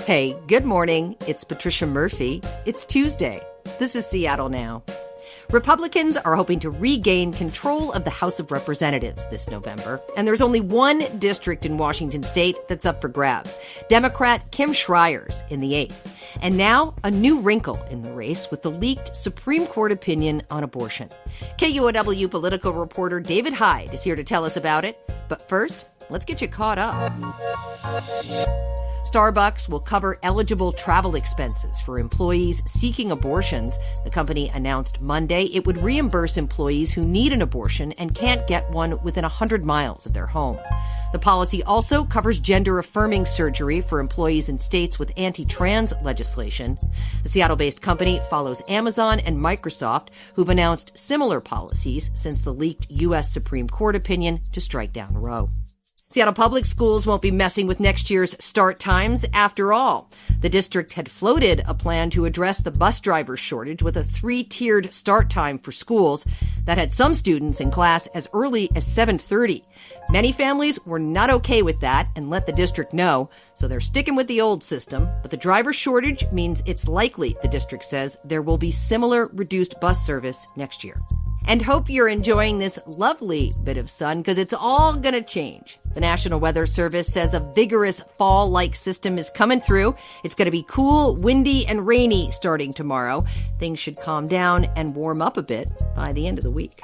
Hey, good morning. It's Patricia Murphy. It's Tuesday. This is Seattle Now. Republicans are hoping to regain control of the House of Representatives this November, and there's only one district in Washington state that's up for grabs. Democrat Kim Shrier's in the 8th. And now, a new wrinkle in the race with the leaked Supreme Court opinion on abortion. KUOW political reporter David Hyde is here to tell us about it. But first, let's get you caught up. Starbucks will cover eligible travel expenses for employees seeking abortions. The company announced Monday it would reimburse employees who need an abortion and can't get one within 100 miles of their home. The policy also covers gender-affirming surgery for employees in states with anti-trans legislation. The Seattle-based company follows Amazon and Microsoft, who've announced similar policies since the leaked U.S. Supreme Court opinion to strike down Roe. Seattle Public Schools won't be messing with next year's start times after all. The district had floated a plan to address the bus driver shortage with a 3-tiered start time for schools that had some students in class as early as 7:30. Many families were not okay with that and let the district know, so they're sticking with the old system. But the driver shortage means it's likely, the district says, there will be similar reduced bus service next year. And hope you're enjoying this lovely bit of sun, because it's all going to change. The National Weather Service says a vigorous fall-like system is coming through. It's going to be cool, windy, and rainy starting tomorrow. Things should calm down and warm up a bit by the end of the week.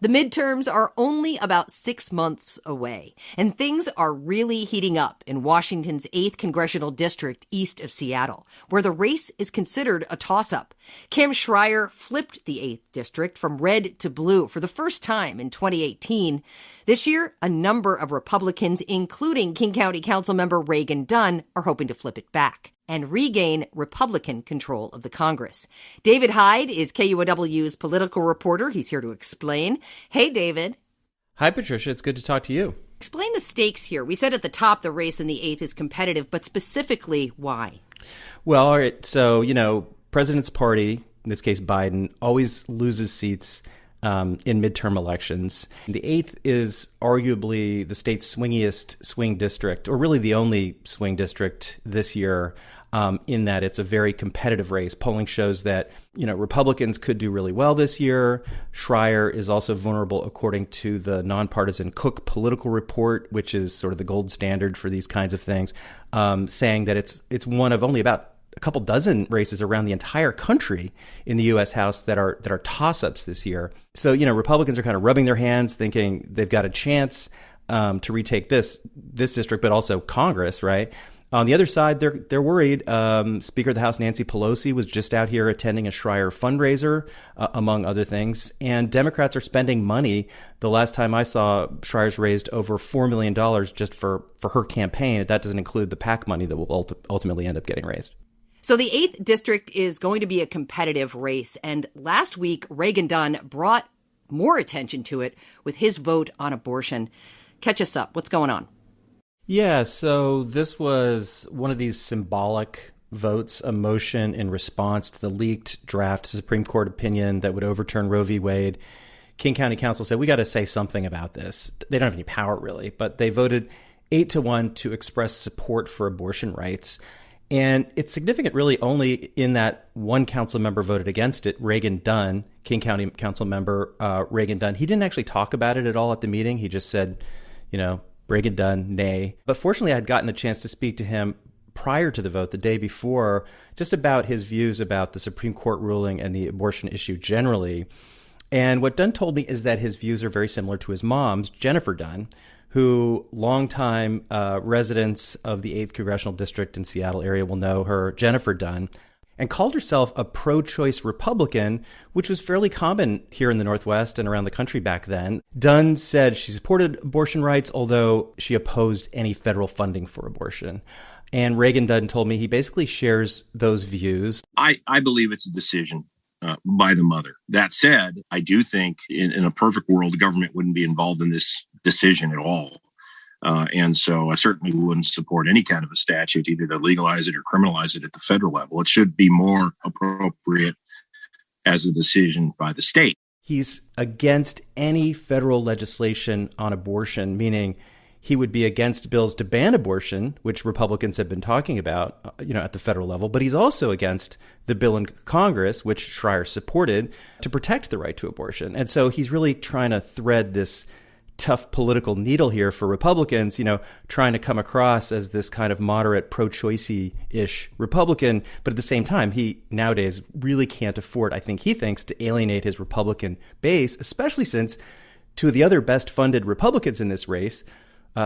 The midterms are only about 6 months away, and things are really heating up in Washington's 8th congressional district east of Seattle, where the race is considered a toss-up. Kim Shrier flipped the 8th district from red to blue for the first time in 2018. This year, a number of Republicans, including King County Councilmember Reagan Dunn, are hoping to flip it back and regain Republican control of the Congress. David Hyde is KUOW's political reporter. He's here to explain. Hey, David. Hi, Patricia. It's good to talk to you. Explain the stakes here. We said at the top the race in the 8th is competitive, but specifically why? Well, all right. So, President's party, in this case Biden, always loses seats in midterm elections. The 8th is arguably the state's swingiest swing district, or really the only swing district this year, in that it's a very competitive race. Polling shows that, Republicans could do really well this year. Shrier is also vulnerable according to the nonpartisan Cook Political Report, which is sort of the gold standard for these kinds of things, saying that it's one of only about a couple dozen races around the entire country in the U.S. House that are toss-ups this year. So, Republicans are kind of rubbing their hands, thinking they've got a chance to retake this district, but also Congress, right? On the other side, they're worried. Speaker of the House Nancy Pelosi was just out here attending a Shrier fundraiser, among other things. And Democrats are spending money. The last time I saw, Shrier's raised over $4 million just for her campaign. That doesn't include the PAC money that will ultimately end up getting raised. So the 8th district is going to be a competitive race. And last week, Reagan Dunn brought more attention to it with his vote on abortion. Catch us up. What's going on? Yeah, so this was one of these symbolic votes, a motion in response to the leaked draft Supreme Court opinion that would overturn Roe v. Wade. King County Council said, we got to say something about this. They don't have any power, really, but they voted 8-1 to express support for abortion rights. And it's significant really only in that one council member voted against it, Reagan Dunn, King County Council member Reagan Dunn. He didn't actually talk about it at all at the meeting. He just said, Reagan Dunn, nay. But fortunately, I'd gotten a chance to speak to him prior to the vote, the day before, just about his views about the Supreme Court ruling and the abortion issue generally. And what Dunn told me is that his views are very similar to his mom's, Jennifer Dunn, who longtime residents of the 8th Congressional District in Seattle area will know her, Jennifer Dunn, and called herself a pro-choice Republican, which was fairly common here in the Northwest and around the country back then. Dunn said she supported abortion rights, although she opposed any federal funding for abortion. And Reagan Dunn told me he basically shares those views. I believe it's a decision by the mother. That said, I do think in a perfect world, the government wouldn't be involved in this decision at all. And so I certainly wouldn't support any kind of a statute, either to legalize it or criminalize it at the federal level. It should be more appropriate as a decision by the state. He's against any federal legislation on abortion, meaning he would be against bills to ban abortion, which Republicans have been talking about, at the federal level. But he's also against the bill in Congress, which Shrier supported, to protect the right to abortion. And so he's really trying to thread this tough political needle here for Republicans, trying to come across as this kind of moderate, pro-choicey-ish Republican. But at the same time, he nowadays really can't afford, I think he thinks, to alienate his Republican base, especially since two of the other best-funded Republicans in this race,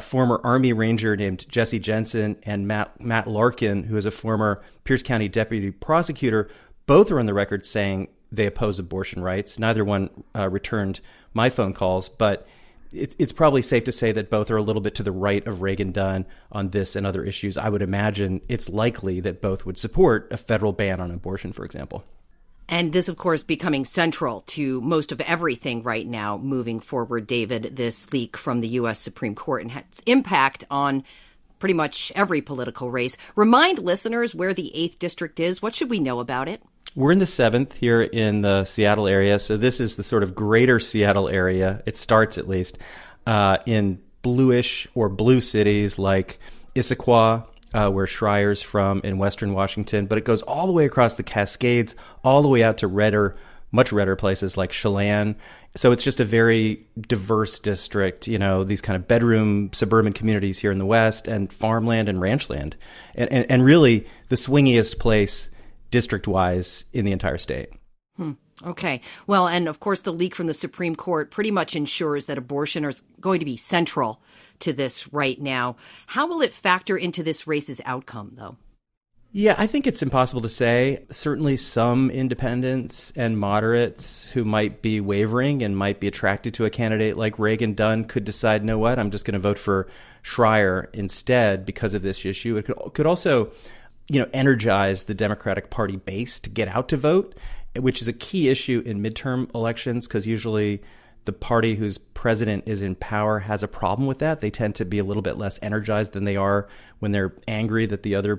former Army Ranger named Jesse Jensen and Matt Larkin, who is a former Pierce County deputy prosecutor, both are on the record saying they oppose abortion rights. Neither one returned my phone calls, but it's probably safe to say that both are a little bit to the right of Reagan-Dunn on this and other issues. I would imagine it's likely that both would support a federal ban on abortion, for example. And this, of course, becoming central to most of everything right now moving forward, David, this leak from the U.S. Supreme Court and its impact on pretty much every political race. Remind listeners where the 8th District is. What should we know about it? We're in the 7th here in the Seattle area. So this is the sort of greater Seattle area. It starts, at least, in bluish or blue cities like Issaquah, where Shrier's from, in western Washington, but it goes all the way across the Cascades, all the way out to much redder places like Chelan. So it's just a very diverse district, these kind of bedroom suburban communities here in the West, and farmland and ranchland, and really the swingiest place district-wise in the entire state. Okay. Well, and of course, the leak from the Supreme Court pretty much ensures that abortion is going to be central to this right now. How will it factor into this race's outcome, though? Yeah, I think it's impossible to say. Certainly some independents and moderates who might be wavering and might be attracted to a candidate like Reagan-Dunn could decide, you know what, I'm just going to vote for Shrier instead because of this issue. It could also, energize the Democratic Party base to get out to vote, which is a key issue in midterm elections, because usually the party whose president is in power has a problem with that. They tend to be a little bit less energized than they are when they're angry that the other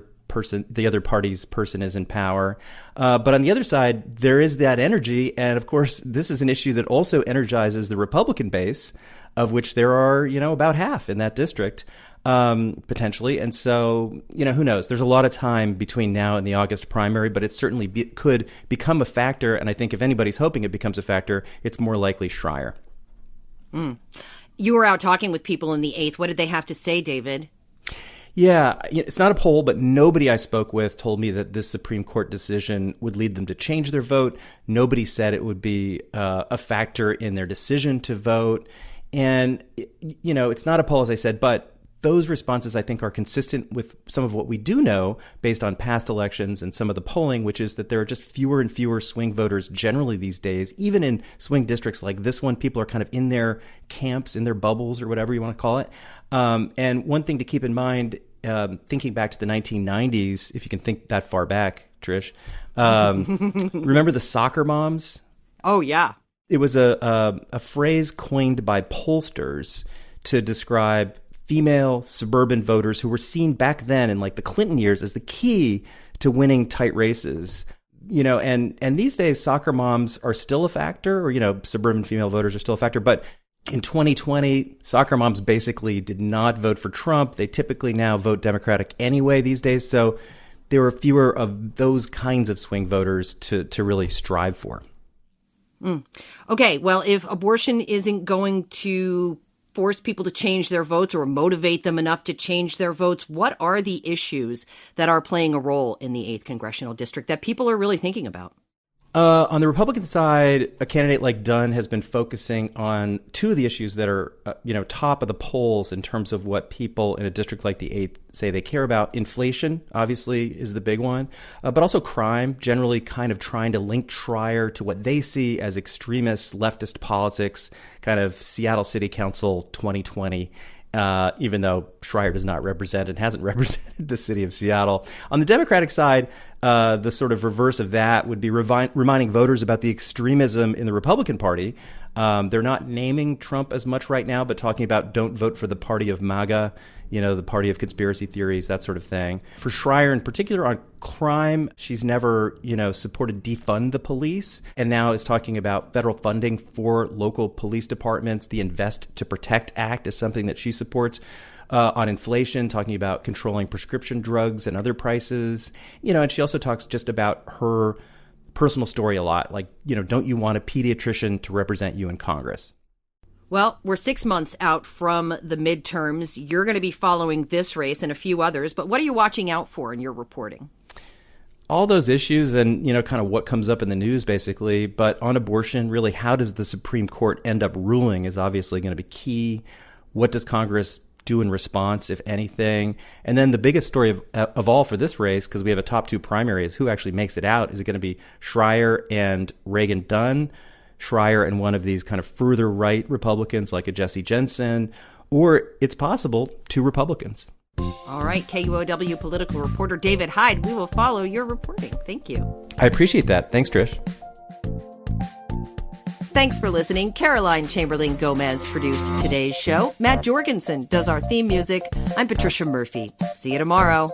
party's person is in power. But on the other side, there is that energy. And of course, this is an issue that also energizes the Republican base, of which there are, about half in that district, potentially. And so, who knows? There's a lot of time between now and the August primary, but it certainly could become a factor. And I think if anybody's hoping it becomes a factor, it's more likely Shrier. You were out talking with people in the 8th. What did they have to say, David? Yeah, it's not a poll, but nobody I spoke with told me that this Supreme Court decision would lead them to change their vote. Nobody said it would be a factor in their decision to vote. And, it's not a poll, as I said, but those responses, I think, are consistent with some of what we do know based on past elections and some of the polling, which is that there are just fewer and fewer swing voters generally these days. Even in swing districts like this one, people are kind of in their camps, in their bubbles, or whatever you want to call it. And one thing to keep in mind, thinking back to the 1990s, if you can think that far back, Trish, remember the soccer moms? Oh, yeah. It was a phrase coined by pollsters to describe female suburban voters who were seen back then in like the Clinton years as the key to winning tight races. And these days soccer moms are still a factor, or, suburban female voters are still a factor. But in 2020, soccer moms basically did not vote for Trump. They typically now vote Democratic anyway these days. So there are fewer of those kinds of swing voters to really strive for. Okay, well, if abortion isn't going to force people to change their votes or motivate them enough to change their votes, what are the issues that are playing a role in the 8th Congressional District that people are really thinking about? On the Republican side, a candidate like Dunn has been focusing on two of the issues that are, top of the polls in terms of what people in a district like the 8th say they care about. Inflation, obviously, is the big one, but also crime, generally kind of trying to link Shrier to what they see as extremist leftist politics, kind of Seattle City Council 2020. Even though Shrier does not represent and hasn't represented the city of Seattle. On the Democratic side, the sort of reverse of that would be reminding voters about the extremism in the Republican Party, They're not naming Trump as much right now, but talking about don't vote for the party of MAGA, the party of conspiracy theories, that sort of thing. For Shrier in particular on crime, she's never, supported defund the police, and now is talking about federal funding for local police departments. The Invest to Protect Act is something that she supports. On inflation, talking about controlling prescription drugs and other prices, and she also talks just about her personal story a lot. Like, don't you want a pediatrician to represent you in Congress? Well, we're 6 months out from the midterms. You're going to be following this race and a few others, but what are you watching out for in your reporting? All those issues and, kind of what comes up in the news, basically. But on abortion, really, how does the Supreme Court end up ruling is obviously going to be key. What does Congress do in response, if anything? And then the biggest story of all for this race, because we have a top two primaries, who actually makes it out? Is it going to be Shrier and Reagan Dunn, Shrier and one of these kind of further right Republicans like a Jesse Jensen, or it's possible two Republicans? All right, KUOW political reporter David Hyde, we will follow your reporting. Thank you. I appreciate that. Thanks, Trish. Thanks for listening. Caroline Chamberlain Gomez produced today's show. Matt Jorgensen does our theme music. I'm Patricia Murphy. See you tomorrow.